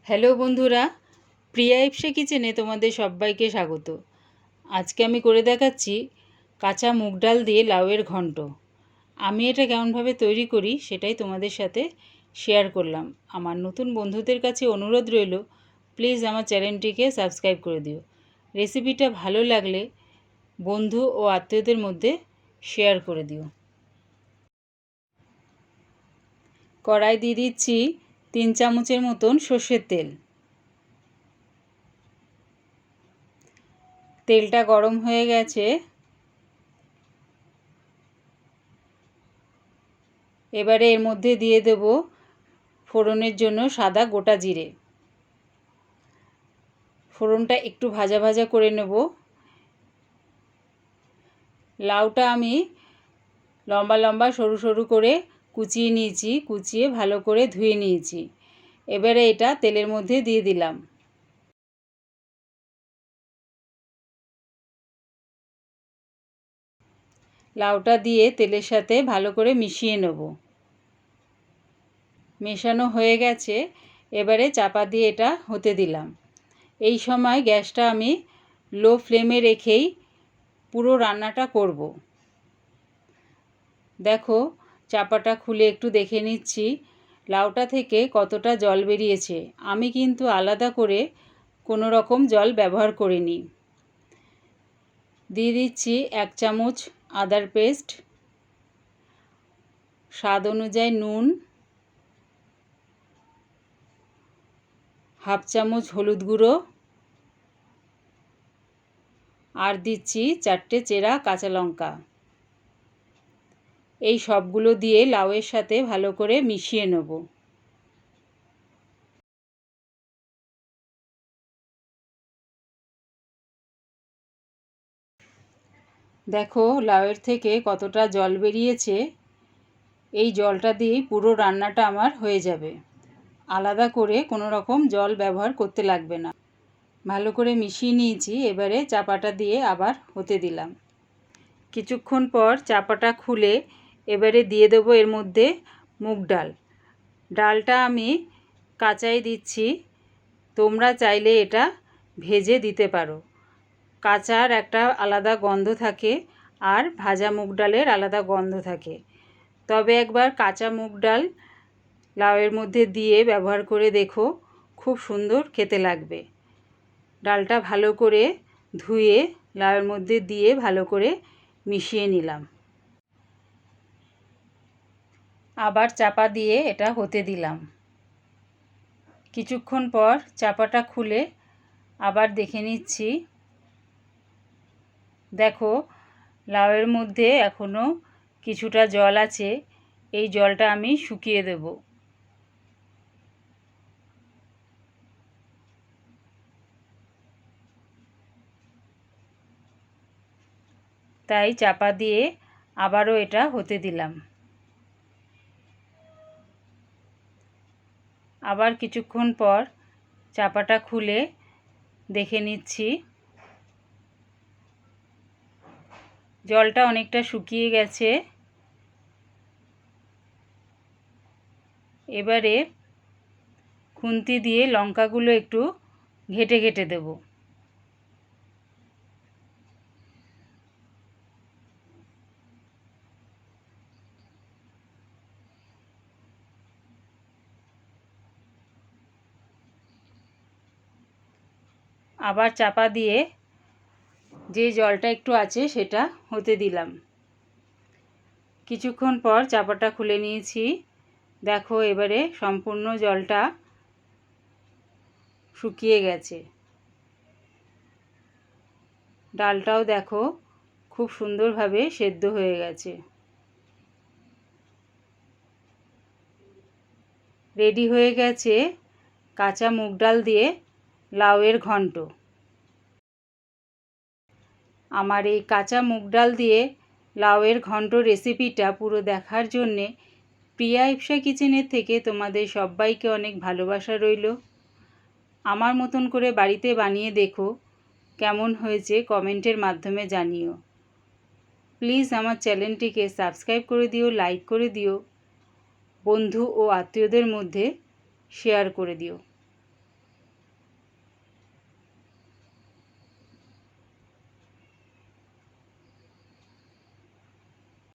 Hello বন্ধুরা, প্রিয়া ইপসা কিচেনে তোমাদের সবাইকে স্বাগত। আজকে আমি করে দেখাচ্ছি কাঁচা মুগ ডাল দিয়ে লাউয়ের ঘন্ট। আমি এটা কেমনভাবে তৈরি করি সেটাই তোমাদের সাথে শেয়ার করলাম। আমার নতুন বন্ধুদের কাছে অনুরোধ রইল, প্লিজ আমার চ্যানেলটিকে সাবস্ক্রাইব করে দিও। রেসিপিটা ভালো লাগলে বন্ধু ও আত্মীয়দের মধ্যে শেয়ার করে দিও। কড়াই দিয়ে দিচ্ছি 3 চামচের মতন সর্ষের তেল। তেলটা গরম হয়ে গেছে। এবারে এর মধ্যে দিয়ে দেব ফোড়নের জন্য সাদা গোটা জিরে। ফোড়নটা একটু ভাজা ভাজা করে নেব। লাউটা আমি লম্বা লম্বা সরু সরু করে কুচিয়ে নিয়েছি, কুচিয়ে ভালো করে ধুয়ে নিয়েছি। এবারে এটা তেলের মধ্যে দিয়ে দিলাম। লাউটা দিয়ে তেলের সাথে ভালো করে মিশিয়ে নেব। মেশানো হয়ে গেছে। এবারে চাপা দিয়ে এটা হতে দিলাম। এই সময় গ্যাসটা আমি লো ফ্লেমে রেখেই পুরো রান্নাটা করব। দেখো, চাপাটা খুলে একটু দেখে নিচ্ছি লাউটা থেকে কতটা জল বেরিয়েছে। আমি কিন্তু আলাদা করে কোনো রকম জল ব্যবহার করিনি। দিয়ে দিচ্ছি 1 চামচ আদার পেস্ট, স্বাদ অনুযায়ী নুন, 1/2 চামচ হলুদ গুঁড়ো, আর দিচ্ছি 4টে চেরা কাঁচা লঙ্কা। এই সবগুলো দিয়ে লাউয়ের সাথে ভালো করে মিশিয়ে নেব। দেখো, লাউয়ের থেকে কতটা জল বেরিয়েছে। এই জলটা দিয়েই পুরো রান্নাটা আমার হয়ে যাবে। আলাদা করে কোনো রকম জল ব্যবহার করতে লাগবে না। ভালো করে মিশিয়ে নিয়েছি। এবারে চাপাটা দিয়ে আবার হতে দিলাম। কিছুক্ষণ পর চাপাটা খুলে এবারে দিয়ে দেবো এর মধ্যে মুগ ডাল। ডালটা আমি কাঁচাই দিচ্ছি, তোমরা চাইলে এটা ভেজে দিতে পারো। কাঁচার একটা আলাদা গন্ধ থাকে আর ভাজা মুগ ডালের আলাদা গন্ধ থাকে। তবে একবার কাঁচা মুগ ডাল লাউয়ের মধ্যে দিয়ে ব্যবহার করে দেখো, খুব সুন্দর খেতে লাগবে। ডালটা ভালো করে ধুয়ে লাউয়ের মধ্যে দিয়ে ভালো করে মিশিয়ে নিলাম। আবার চাপা দিয়ে এটা হতে দিলাম। কিছুক্ষণ পর চাপাটা খুলে আবার দেখে নিচ্ছি। দেখো, লাউয়ের মধ্যে এখনও কিছুটা জল আছে। এই জলটা আমি শুকিয়ে দেব। তাই চাপা দিয়ে আবারও এটা হতে দিলাম। আবার কিছুক্ষণ পর চাপাটা খুলে দেখে নিচ্ছি। জলটা অনেকটা শুকিয়ে গেছে। এবারে খুন্তি দিয়ে লঙ্কাগুলো একটু ঘেটে ঘেটে দেব। আবার চাপা দিয়ে যে জলটা একটু আছে সেটা হতে দিলাম। কিছুক্ষণ পর চাপাটা খুলে নিয়েছি। দেখো, এবারে সম্পূর্ণ জলটা শুকিয়ে গেছে। ডালটাও দেখো খুব সুন্দরভাবে সেদ্ধ হয়ে গেছে। রেডি হয়ে গেছে কাঁচা মুগ ডাল দিয়ে লাউয়ের ঘন্ট। আমার এই কাঁচা মুগ ডাল দিয়ে লাউয়ের ঘন্ট রেসিপিটা পুরো দেখার জন্যে প্রিয়া ইপসা কিচেনের থেকে তোমাদের সবাইকে অনেক ভালোবাসা রইল। আমার মতন করে বাড়িতে বানিয়ে দেখো, কেমন হয়েছে কমেন্টের মাধ্যমে জানিও। প্লিজ আমার চ্যানেলটিকে সাবস্ক্রাইব করে দিও, লাইক করে দিও, বন্ধু ও আত্মীয়দের মধ্যে শেয়ার করে দিও।